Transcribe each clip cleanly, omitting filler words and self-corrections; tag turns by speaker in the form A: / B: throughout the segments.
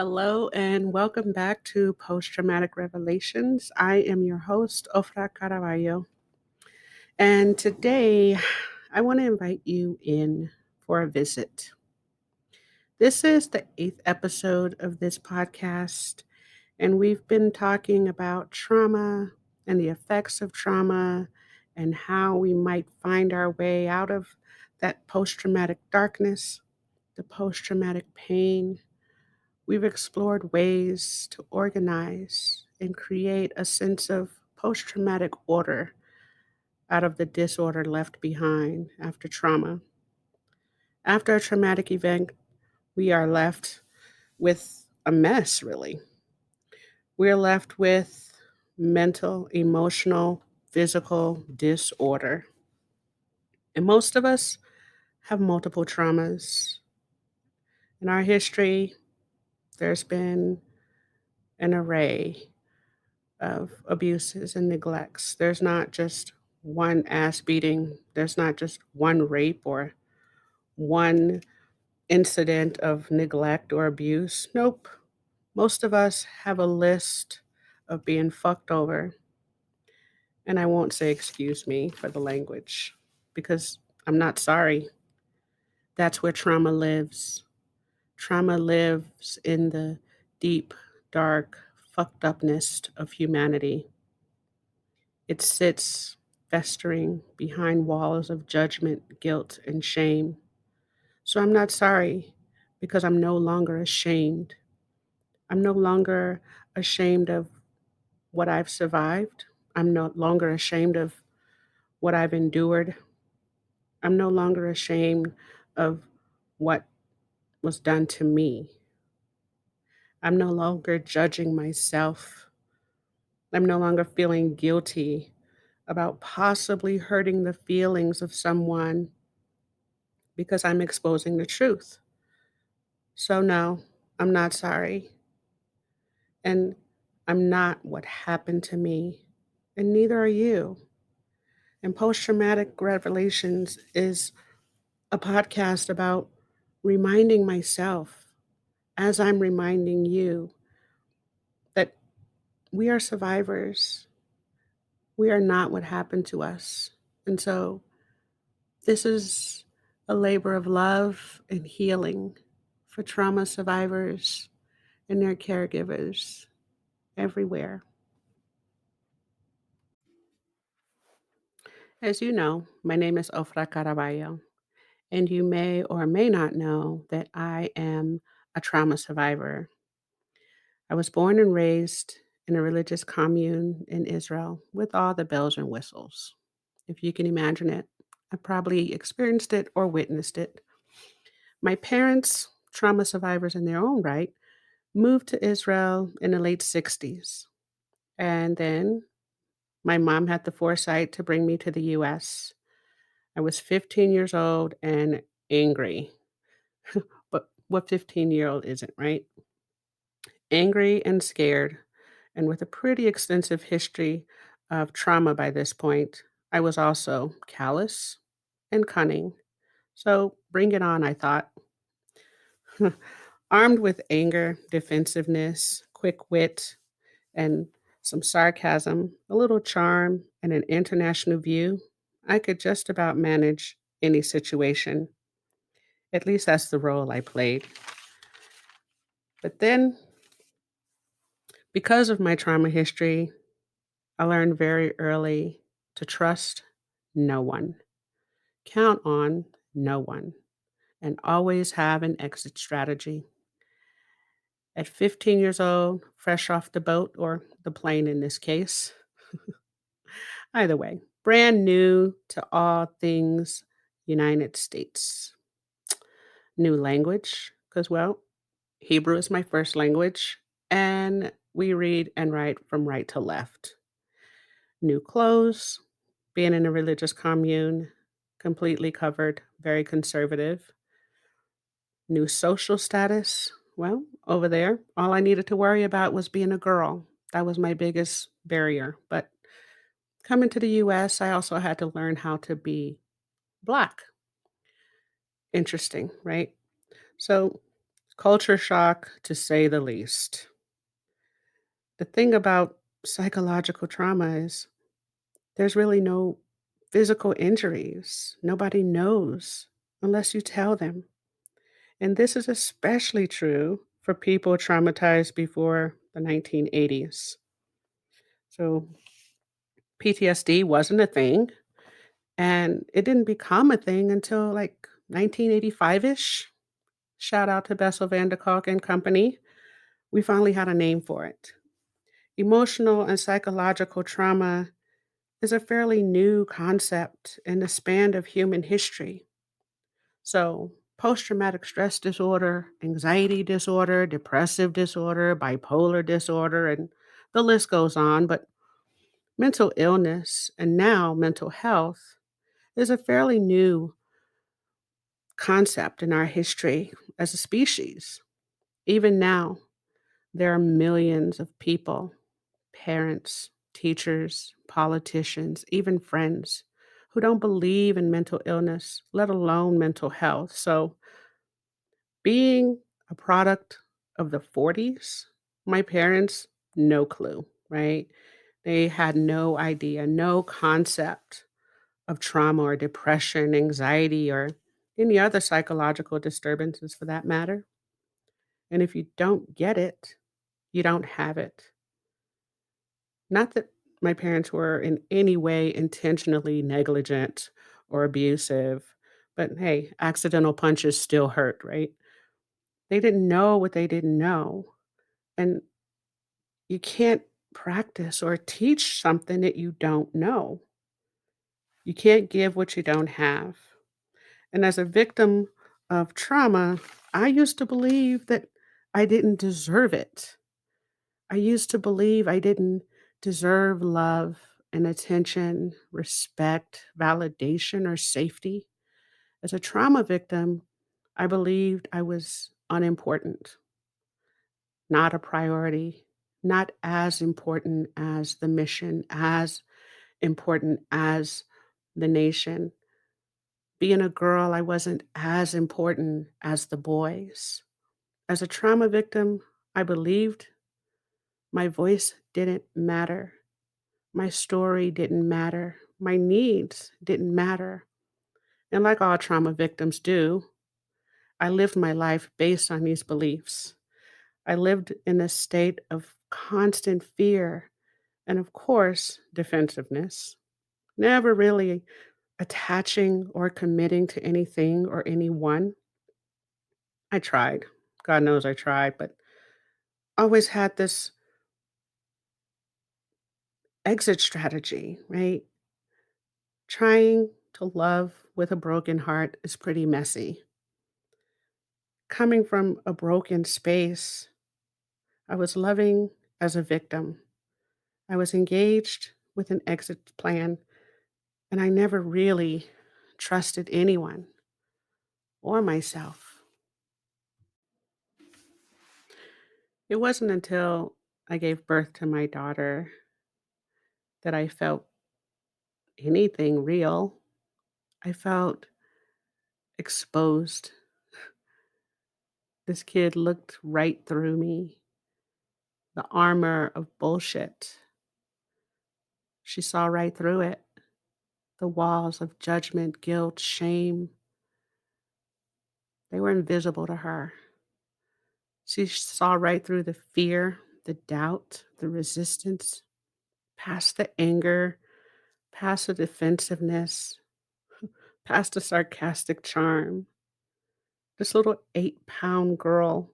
A: Hello and welcome back to Post Traumatic Revelations. I am your host, Afrah Caraballo, and today I want to invite you in for a visit. This is the eighth episode of this podcast, and we've been talking about trauma and the effects of trauma and how we might find our way out of that post traumatic darkness, the post traumatic pain. We've explored ways to organize and create a sense of post traumatic order out of the disorder left behind after trauma. After a traumatic event, we are left with a mess, really. We're left with mental, emotional, physical disorder. And most of us have multiple traumas. In our history, there's been an array of abuses and neglects. There's not just one ass beating, there's not just one rape or one incident of neglect or abuse. Nope. Most of us have a list of being fucked over. And I won't say excuse me for the language because I'm not sorry. That's where trauma lives. Trauma lives in the deep, dark, fucked upness of humanity. It sits festering behind walls of judgment, guilt, and shame. So I'm not sorry because I'm no longer ashamed. I'm no longer ashamed of what I've survived. I'm no longer ashamed of what I've endured. I'm no longer ashamed of what was done to me. I'm no longer judging myself. I'm no longer feeling guilty about possibly hurting the feelings of someone because I'm exposing the truth. So, no, I'm not sorry. And I'm not what happened to me. And neither are you. And Post Traumatic Revelations is a podcast about reminding myself, as I'm reminding you, that we are survivors. We are not what happened to us. And so, this is a labor of love and healing for trauma survivors and their caregivers everywhere. As you know, my name is Afrah Caraballo, and you may or may not know that I am a trauma survivor. I was born and raised in a religious commune in Israel with all the bells and whistles. If you can imagine it, I probably experienced it or witnessed it. My parents, trauma survivors in their own right, moved to Israel in the late 60s. And then my mom had the foresight to bring me to the US. I was 15 years old and angry. But what 15-year-old isn't, right? Angry and scared, and with a pretty extensive history of trauma by this point, I was also callous and cunning. So bring it on, I thought. Armed with anger, defensiveness, quick wit, and some sarcasm, a little charm, and an international view, I could just about manage any situation. At least that's the role I played. But then, because of my trauma history, I learned very early to trust no one, count on no one, and always have an exit strategy. At 15 years old, fresh off the boat or the plane in this case, either way, brand new to all things United States. New language, because, well, Hebrew is my first language, and we read and write from right to left. New clothes, being in a religious commune, completely covered, very conservative. New social status, well, over there, all I needed to worry about was being a girl. That was my biggest barrier. But coming to the US, I also had to learn how to be Black. Interesting, right? So Culture shock, to say the least. The thing about psychological trauma is there's really no physical injuries. Nobody knows unless you tell them. And this is especially true for people traumatized before the 1980s. So PTSD wasn't a thing, and it didn't become a thing until like 1985 ish. Shout out to Bessel van der Kolk and Company. We finally had a name for it. Emotional and psychological trauma is a fairly new concept in the span of human history. So, post traumatic stress disorder, anxiety disorder, depressive disorder, bipolar disorder, and the list goes on. But mental illness and now mental health is a fairly new concept in our history as a species. Even now, there are millions of people, parents, teachers, politicians, even friends, who don't believe in mental illness, let alone mental health. So, being a product of the 40s, my parents, no clue, right? They had no idea, no concept of trauma or depression, anxiety, or any other psychological disturbances for that matter. And if you don't get it, you don't have it. Not that my parents were in any way intentionally negligent or abusive, but hey, accidental punches still hurt, right? They didn't know what they didn't know. And you can't practice or teach something that you don't know. You can't give what you don't have. And as a victim of trauma, I used to believe that I didn't deserve it. I used to believe I didn't deserve love and attention, respect, validation, or safety. As a trauma victim, I believed I was unimportant, not a priority, not as important as the mission, as important as the nation. Being a girl, I wasn't as important as the boys. As a trauma victim, I believed my voice didn't matter. My story didn't matter. My needs didn't matter. And like all trauma victims do, I lived my life based on these beliefs. I lived in a state of constant fear and, of course, defensiveness, never really attaching or committing to anything or anyone. I tried. God knows I tried, but always had this exit strategy, right? Trying to love with a broken heart is pretty messy. Coming from a broken space, I was loving as a victim. I was engaged with an exit plan, and I never really trusted anyone or myself. It wasn't until I gave birth to my daughter that I felt anything real. I felt exposed. This kid looked right through me, the armor of bullshit. She saw right through it, the walls of judgment, guilt, shame. They were invisible to her. She saw right through the fear, the doubt, the resistance, past the anger, past the defensiveness, past the sarcastic charm. This little 8-pound girl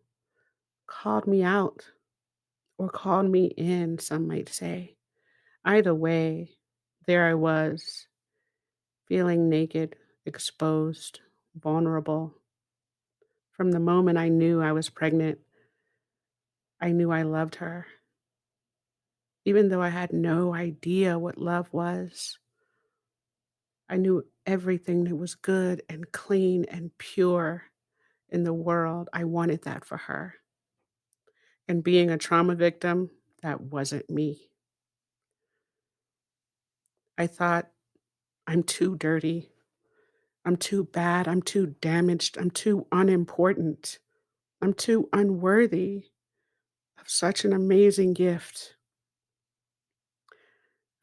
A: called me out or called me in, some might say. Either way, there I was, feeling naked, exposed, vulnerable. From the moment I knew I was pregnant, I knew I loved her, even though I had no idea what love was. I knew everything that was good and clean and pure in the world. I wanted that for her. And being a trauma victim, that wasn't me. I thought, I'm too dirty. I'm too bad. I'm too damaged. I'm too unimportant. I'm too unworthy of such an amazing gift.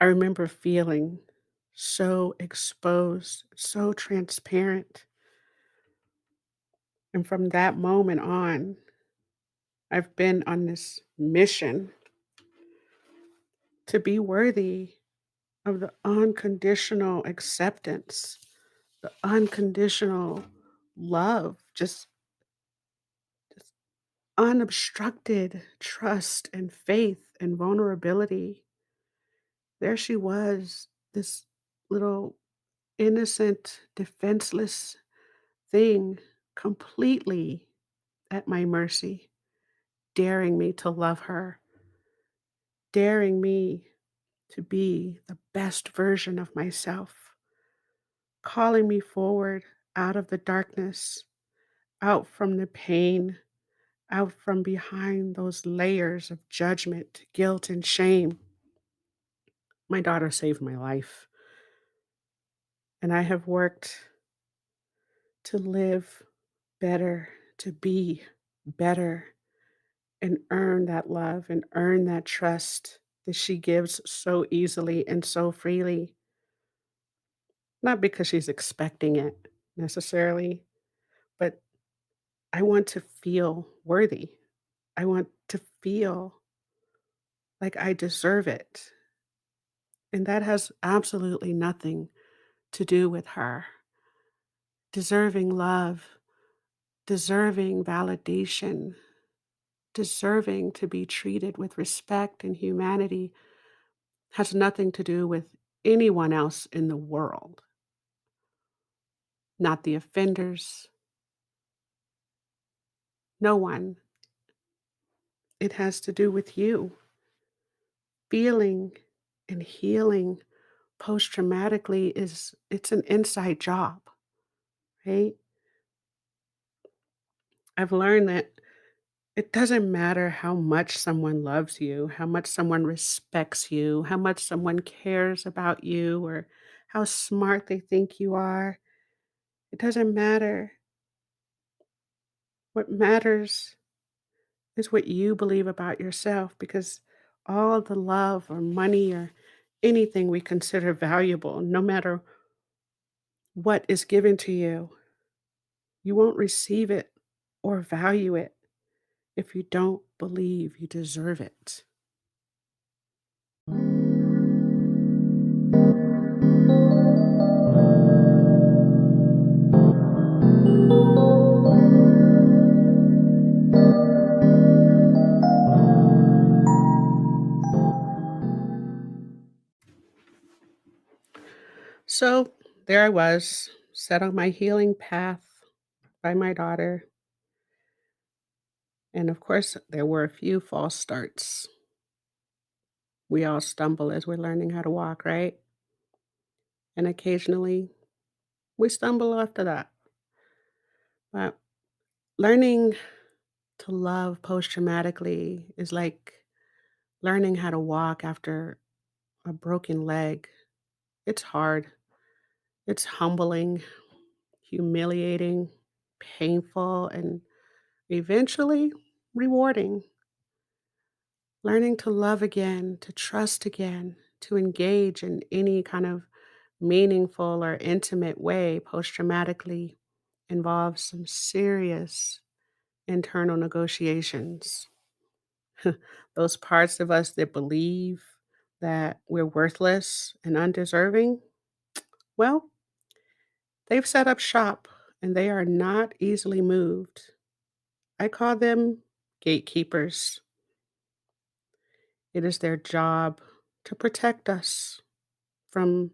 A: I remember feeling so exposed, so transparent. And from that moment on, I've been on this mission to be worthy of the unconditional acceptance, the unconditional love, just unobstructed trust and faith and vulnerability. There she was, this little innocent, defenseless thing, completely at my mercy, daring me to love her, daring me to be the best version of myself, calling me forward out of the darkness, out from the pain, out from behind those layers of judgment, guilt, and shame. My daughter saved my life, and I have worked to live better, to be better, and earn that love and earn that trust that she gives so easily and so freely. Not because she's expecting it necessarily, but I want to feel worthy. I want to feel like I deserve it. And that has absolutely nothing to do with her. Deserving love, deserving validation, deserving to be treated with respect and humanity has nothing to do with anyone else in the world, not the offenders, no one. It has to do with you. Feeling and healing post traumatically it's an inside job, right? I've learned that it doesn't matter how much someone loves you, how much someone respects you, how much someone cares about you, or how smart they think you are. It doesn't matter. What matters is what you believe about yourself because all the love or money or anything we consider valuable, no matter what is given to you, you won't receive it or value it if you don't believe you deserve it. So there I was, set on my healing path by my daughter. And of course, there were a few false starts. We all stumble as we're learning how to walk, right? And occasionally we stumble after that. But learning to love post traumatically is like learning how to walk after a broken leg. It's hard, it's humbling, humiliating, painful, and eventually rewarding. Learning to love again, to trust again, to engage in any kind of meaningful or intimate way post traumatically involves some serious internal negotiations. Those parts of us that believe that we're worthless and undeserving, well, they've set up shop and they are not easily moved. I call them gatekeepers. It is their job to protect us from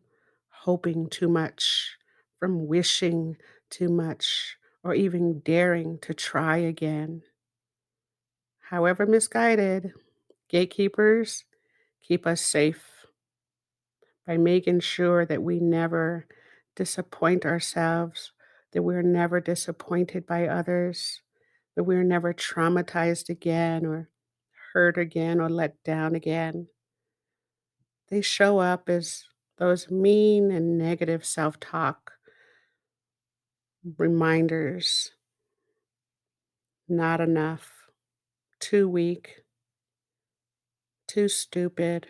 A: hoping too much, from wishing too much, or even daring to try again. However misguided, gatekeepers keep us safe by making sure that we never disappoint ourselves, that we're never disappointed by others, that we're never traumatized again or hurt again or let down again. They show up as those mean and negative self talk reminders not enough, too weak, too stupid,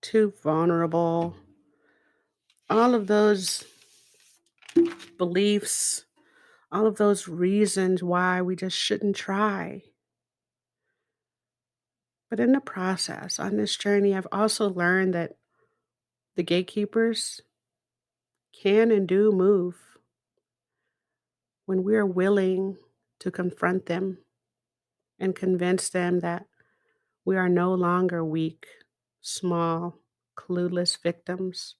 A: too vulnerable. All of those beliefs, all of those reasons why we just shouldn't try. But in the process, on this journey, I've also learned that the gatekeepers can and do move when we're willing to confront them and convince them that we are no longer weak, small, clueless victims.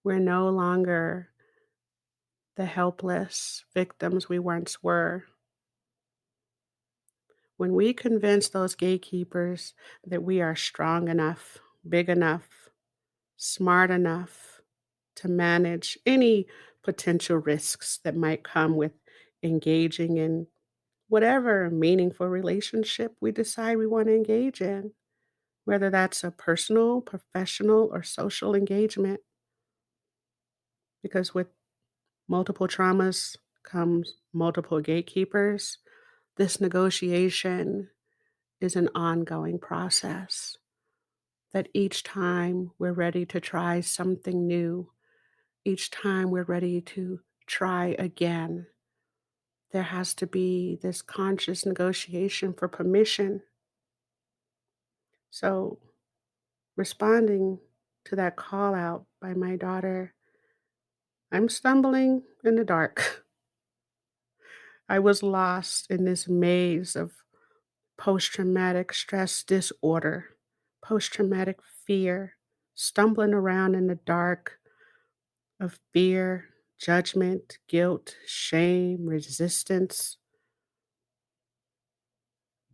A: We're no longer the helpless victims we once were. When we convince those gatekeepers that we are strong enough, big enough, smart enough to manage any potential risks that might come with engaging in whatever meaningful relationship we decide we want to engage in, whether that's a personal, professional, or social engagement, because with multiple traumas comes multiple gatekeepers. This negotiation is an ongoing process that each time we're ready to try something new, each time we're ready to try again, there has to be this conscious negotiation for permission. So, responding to that call out by my daughter, I'm stumbling in the dark. I was lost in this maze of post traumatic stress disorder, post traumatic fear, stumbling around in the dark of fear, judgment, guilt, shame, resistance,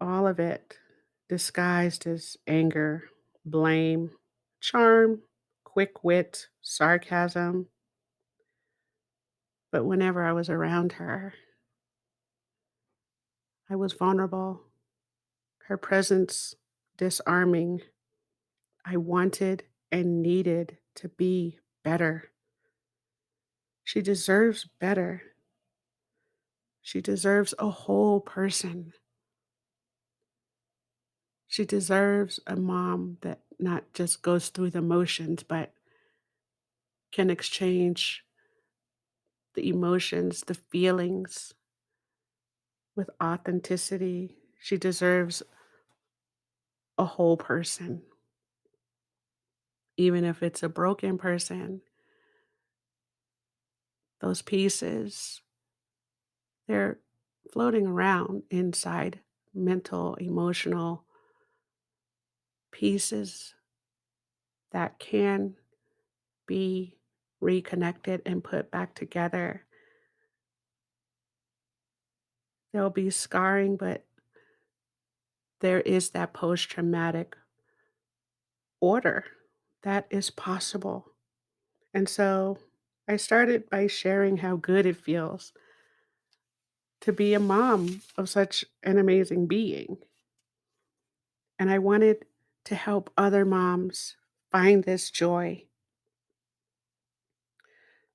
A: all of it disguised as anger, blame, charm, quick wit, sarcasm. But whenever I was around her, I was vulnerable, her presence disarming. I wanted and needed to be better. She deserves better. She deserves a whole person. She deserves a mom that not just goes through the motions, but can exchange the emotions, the feelings with authenticity. She deserves a whole person, even if it's a broken person. Those pieces, they're floating around inside mental, emotional pieces that can be reconnected and put back together. There'll be scarring, but there is that post traumatic order that is possible. And so I started by sharing how good it feels to be a mom of such an amazing being. And I wanted to help other moms find this joy.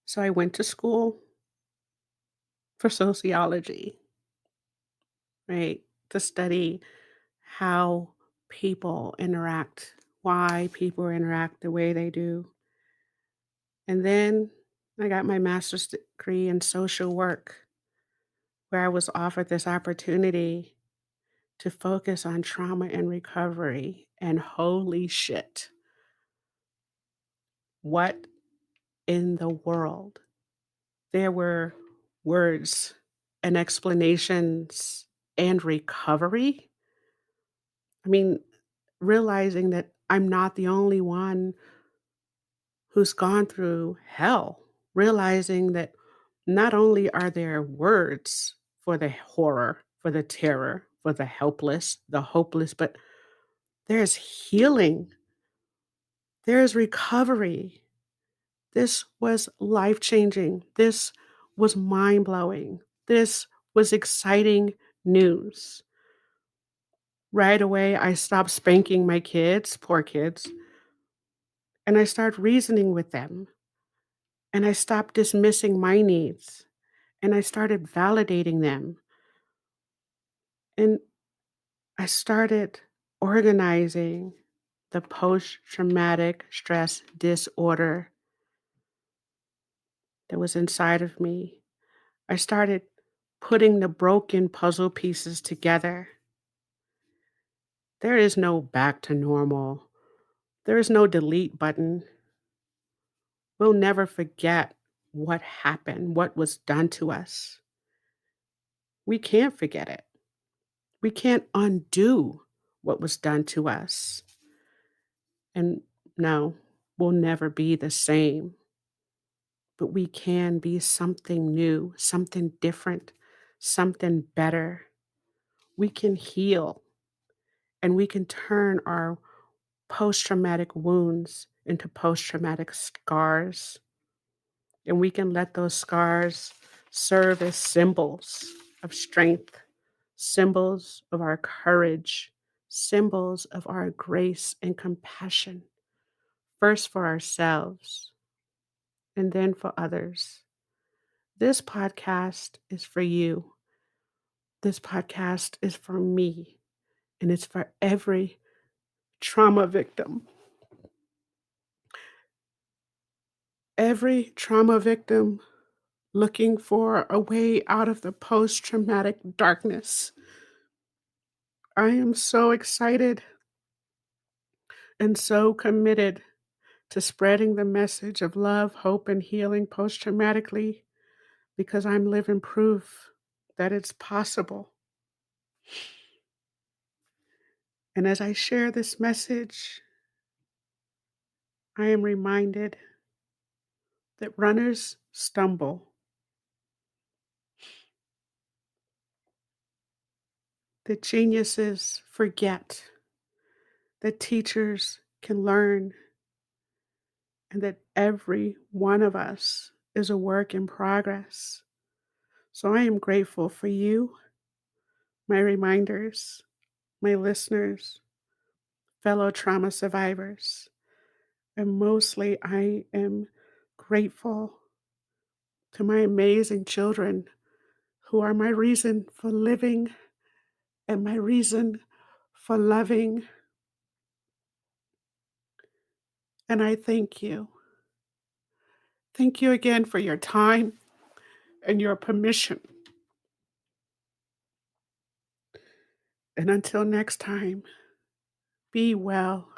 A: So I went to school for sociology, right? To study how people interact, why people interact the way they do. And then I got my master's degree in social work, where I was offered this opportunity to focus on trauma and recovery. And holy shit, what in the world? There were words and explanations and recovery. I mean, realizing that I'm not the only one who's gone through hell, realizing that not only are there words for the horror, for the terror, for the helpless, the hopeless, but there's healing, there's recovery. This was life changing. This was mind blowing. This was exciting news. Right away, I stopped spanking my kids, poor kids, and I started reasoning with them. And I stopped dismissing my needs and I started validating them. And I started organizing the post traumatic stress disorder that was inside of me. I started putting the broken puzzle pieces together. There is no back to normal, there is no delete button. We'll never forget what happened, what was done to us. We can't forget it. We can't undo what was done to us. And no, we'll never be the same. But we can be something new, something different, something better. We can heal and we can turn our post traumatic wounds into post traumatic scars. And we can let those scars serve as symbols of strength, symbols of our courage, symbols of our grace and compassion, first for ourselves and then for others. This podcast is for you. This podcast is for me, and it's for every trauma victim. Every trauma victim looking for a way out of the post traumatic darkness. I am so excited and so committed to spreading the message of love, hope, and healing post traumatically because I'm living proof that it's possible. And as I share this message, I am reminded that runners stumble, that geniuses forget, that teachers can learn, and that every one of us is a work in progress. So I am grateful for you, my reminders, my listeners, fellow trauma survivors, and mostly I am grateful to my amazing children who are my reason for living and my reason for loving. And I thank you. Thank you again for your time and your permission. And until next time, be well.